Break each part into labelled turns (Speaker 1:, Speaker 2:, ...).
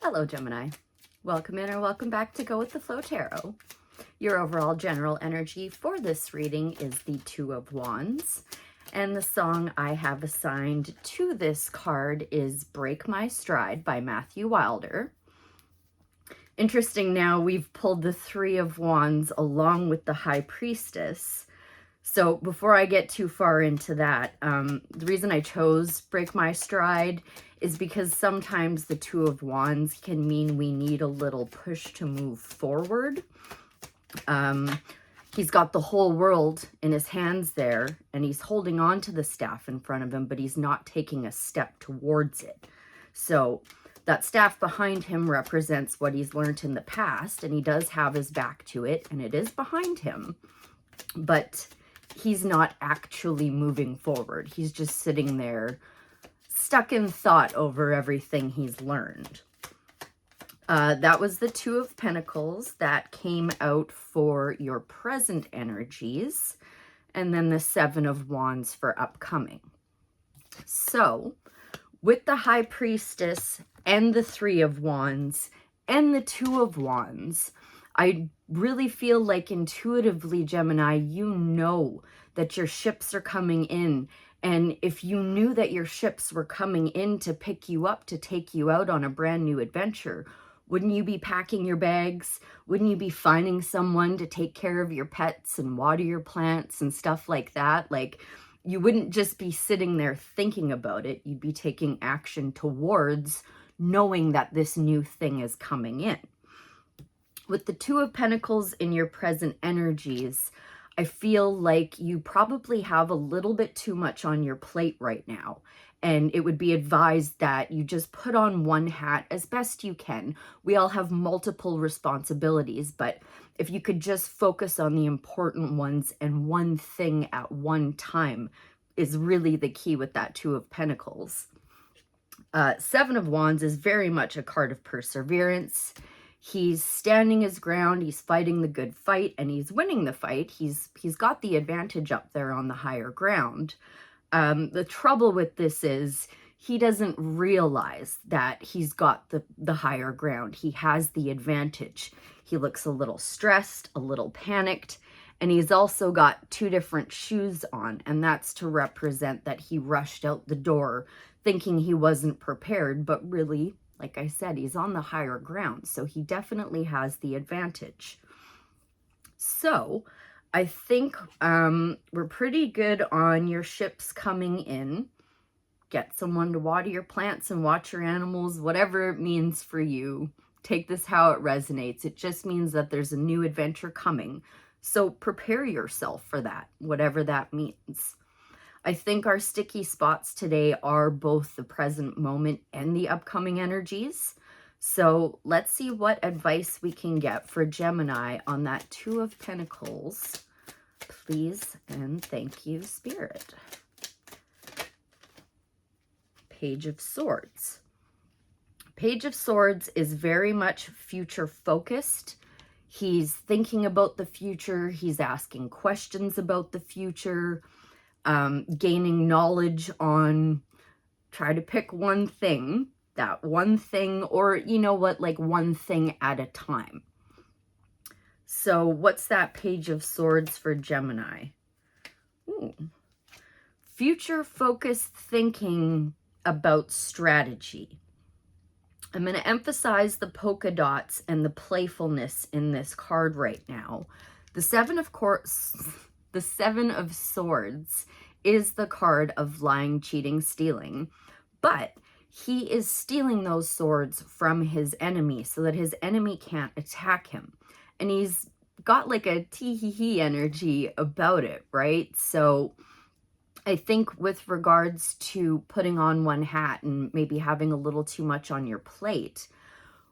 Speaker 1: Hello, Gemini. Welcome in or welcome back to Go with the Flow Tarot. Your overall general energy for this reading is the Two of Wands. And the song I have assigned to this card is Break My Stride by Matthew Wilder. Interesting, now we've pulled the Three of Wands along with the High Priestess. So before I get too far into that, the reason I chose Break My Stride is because sometimes the Two of Wands can mean we need a little push to move forward. He's got the whole world in his hands there, and he's holding on to the staff in front of him, but he's not taking a step towards it. So that staff behind him represents what he's learned in the past, and he does have his back to it, and it is behind him. But he's not actually moving forward. He's just sitting there stuck in thought over everything he's learned. That was the Two of Pentacles that came out for your present energies, and then the Seven of Wands for upcoming. So with the High Priestess and the Three of Wands and the Two of Wands, I really feel like intuitively, Gemini, you know that your ships are coming in. And if you knew that your ships were coming in to pick you up, to take you out on a brand new adventure, wouldn't you be packing your bags? Wouldn't you be finding someone to take care of your pets and water your plants and stuff like that? Like, you wouldn't just be sitting there thinking about it. You'd be taking action towards knowing that this new thing is coming in. With the Two of Pentacles in your present energies, I feel like you probably have a little bit too much on your plate right now. And it would be advised that you just put on one hat as best you can. We all have multiple responsibilities, but if you could just focus on the important ones and one thing at one time is really the key with that Two of Pentacles. Seven of Wands is very much a card of perseverance. He's standing his ground, he's fighting the good fight, and he's winning the fight. He's got the advantage up there on the higher ground. The trouble with this is he doesn't realize that he's got the higher ground. He has the advantage. He looks a little stressed, a little panicked, and he's also got two different shoes on, and that's to represent that he rushed out the door thinking he wasn't prepared, but really, like I said, he's on the higher ground, so he definitely has the advantage. So I think we're pretty good on your ships coming in. Get someone to water your plants and watch your animals, whatever it means for you. Take this how it resonates. It just means that there's a new adventure coming. So prepare yourself for that, whatever that means. I think our sticky spots today are both the present moment and the upcoming energies. So let's see what advice we can get for Gemini on that Two of Pentacles. Please and thank you, Spirit. Page of Swords. Page of Swords is very much future focused. He's thinking about the future. He's asking questions about the future. Gaining knowledge on, try to pick one thing, that one thing, or you know what, like one thing at a time. So what's that Page of Swords for Gemini? Ooh. Future focused thinking about strategy. I'm going to emphasize the polka dots and the playfulness in this card right now. The Seven of Swords is the card of lying, cheating, stealing, but he is stealing those swords from his enemy so that his enemy can't attack him. And he's got like a tee-hee-hee energy about it, right? So I think with regards to putting on one hat and maybe having a little too much on your plate,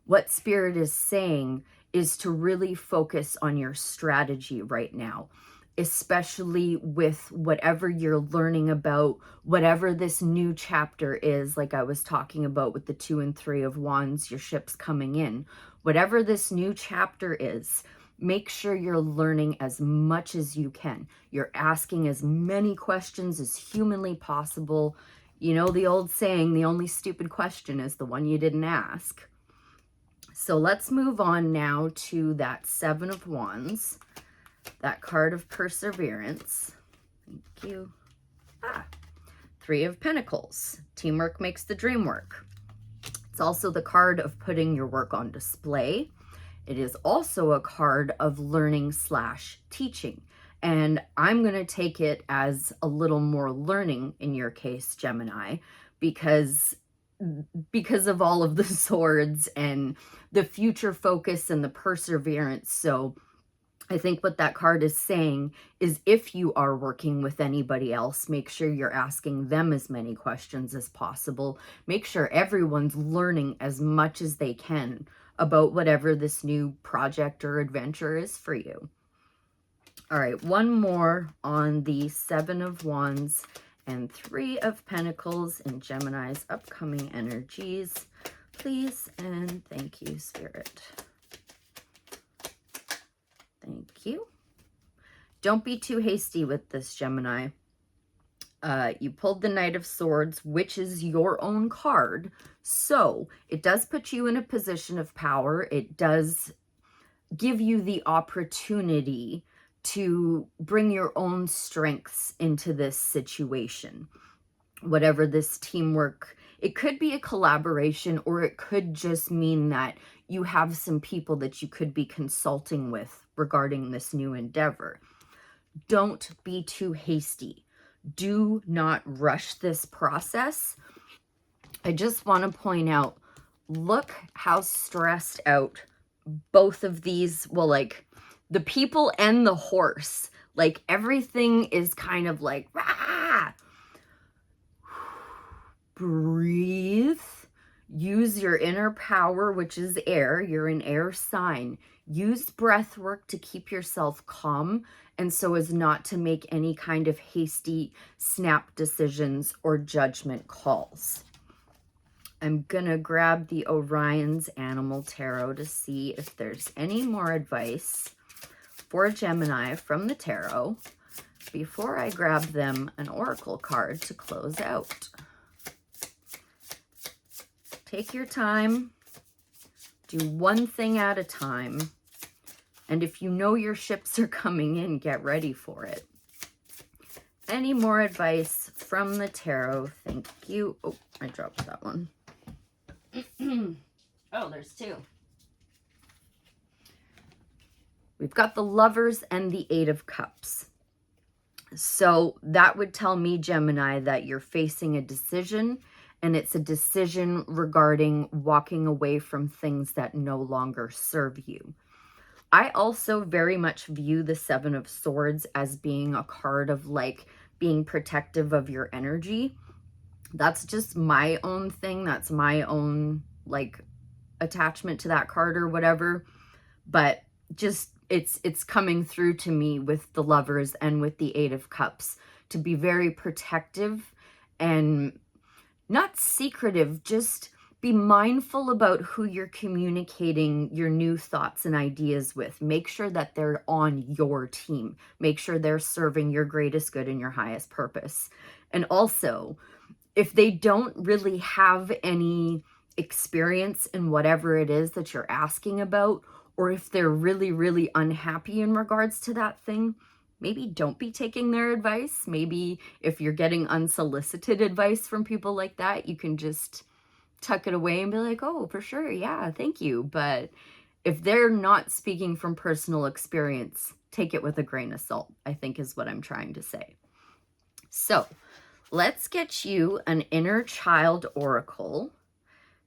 Speaker 1: what Spirit is saying is to really focus on your strategy right now, especially with whatever you're learning about, whatever this new chapter is, like I was talking about with the Two and Three of Wands, your ships coming in. Whatever this new chapter is, make sure you're learning as much as you can. You're asking as many questions as humanly possible. You know the old saying, the only stupid question is the one you didn't ask. So let's move on now to that Seven of Wands, that card of perseverance. Thank you. Three of Pentacles. Teamwork makes the dream work. It's also the card of putting your work on display. It is also a card of learning / teaching. And I'm going to take it as a little more learning in your case, Gemini, because of all of the swords and the future focus and the perseverance. So I think what that card is saying is if you are working with anybody else, make sure you're asking them as many questions as possible. Make sure everyone's learning as much as they can about whatever this new project or adventure is for you. All right, one more on the Seven of Wands and Three of Pentacles in Gemini's upcoming energies. Please and thank you, Spirit. Thank you. Don't be too hasty with this, Gemini. You pulled the Knight of Swords, which is your own card. So it does put you in a position of power. It does give you the opportunity to bring your own strengths into this situation. Whatever this teamwork, it could be a collaboration, or it could just mean that you have some people that you could be consulting with regarding this new endeavor. Don't be too hasty. Do not rush this process. I just want to point out, look how stressed out both of these, well, like the people and the horse, like everything is kind of like, rah! Breathe. Use your inner power, which is air. You're an air sign. Use breath work to keep yourself calm, and so as not to make any kind of hasty snap decisions or judgment calls. I'm gonna grab the Orion's Animal Tarot to see if there's any more advice for Gemini from the tarot before I grab them an oracle card to close out. Take your time, do one thing at a time, and if you know your ships are coming in, get ready for it. Any more advice from the tarot? Thank you. Oh, I dropped that one. Oh, there's two. We've got the Lovers and the Eight of Cups. So that would tell me, Gemini, that you're facing a decision, and it's a decision regarding walking away from things that no longer serve you. I also very much view the Seven of Swords as being a card of like being protective of your energy. That's just my own thing. That's my own like attachment to that card or whatever. But just it's coming through to me with the Lovers and with the Eight of Cups to be very protective and not secretive, just be mindful about who you're communicating your new thoughts and ideas with. Make sure that they're on your team. Make sure they're serving your greatest good and your highest purpose. And also, if they don't really have any experience in whatever it is that you're asking about, or if they're really, really unhappy in regards to that thing, maybe don't be taking their advice. Maybe if you're getting unsolicited advice from people like that, you can just tuck it away and be like, oh, for sure, yeah, thank you. But if they're not speaking from personal experience, take it with a grain of salt, I think is what I'm trying to say. So let's get you an inner child oracle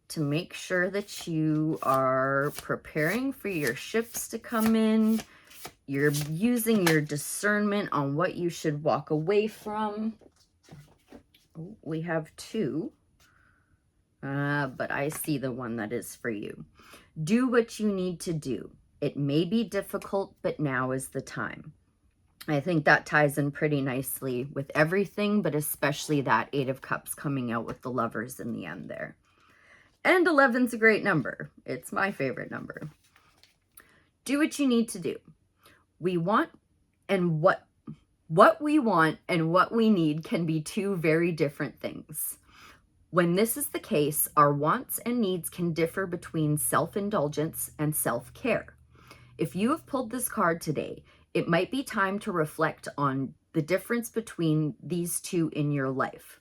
Speaker 1: to make sure that you are preparing for your ships to come in. You're using your discernment on what you should walk away from. We have two, but I see the one that is for you. Do what you need to do. It may be difficult, but now is the time. I think that ties in pretty nicely with everything, but especially that Eight of Cups coming out with the Lovers in the end there. And 11's a great number. It's my favorite number. Do what you need to do. We want and what we want and what we need can be two very different things. When this is the case, our wants and needs can differ between self-indulgence and self-care. If you have pulled this card today, it might be time to reflect on the difference between these two in your life.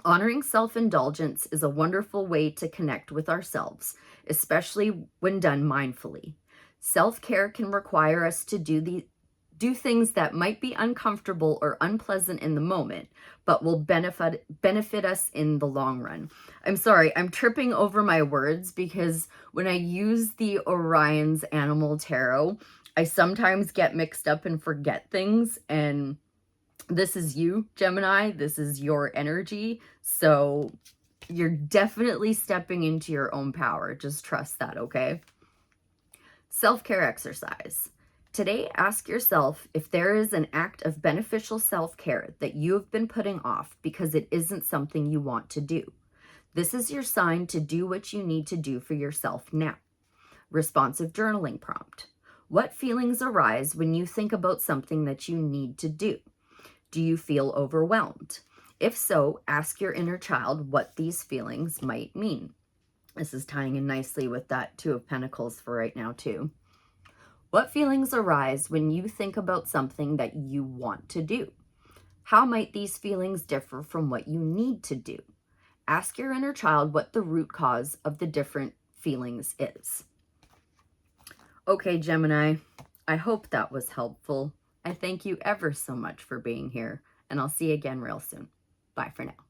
Speaker 1: Honoring self-indulgence is a wonderful way to connect with ourselves, especially when done mindfully. Self-care can require us to do things that might be uncomfortable or unpleasant in the moment, but will benefit us in the long run. I'm sorry, I'm tripping over my words because when I use the Orion's Animal Tarot, I sometimes get mixed up and forget things, and this is you, Gemini. This is your energy. So you're definitely stepping into your own power. Just trust that, okay? Self-care exercise. Today, ask yourself if there is an act of beneficial self-care that you have been putting off because it isn't something you want to do. This is your sign to do what you need to do for yourself now. Responsive journaling prompt. What feelings arise when you think about something that you need to do? Do you feel overwhelmed? If so, ask your inner child what these feelings might mean. This is tying in nicely with that Two of Pentacles for right now too. What feelings arise when you think about something that you want to do? How might these feelings differ from what you need to do? Ask your inner child what the root cause of the different feelings is. Okay, Gemini, I hope that was helpful. I thank you ever so much for being here, and I'll see you again real soon. Bye for now.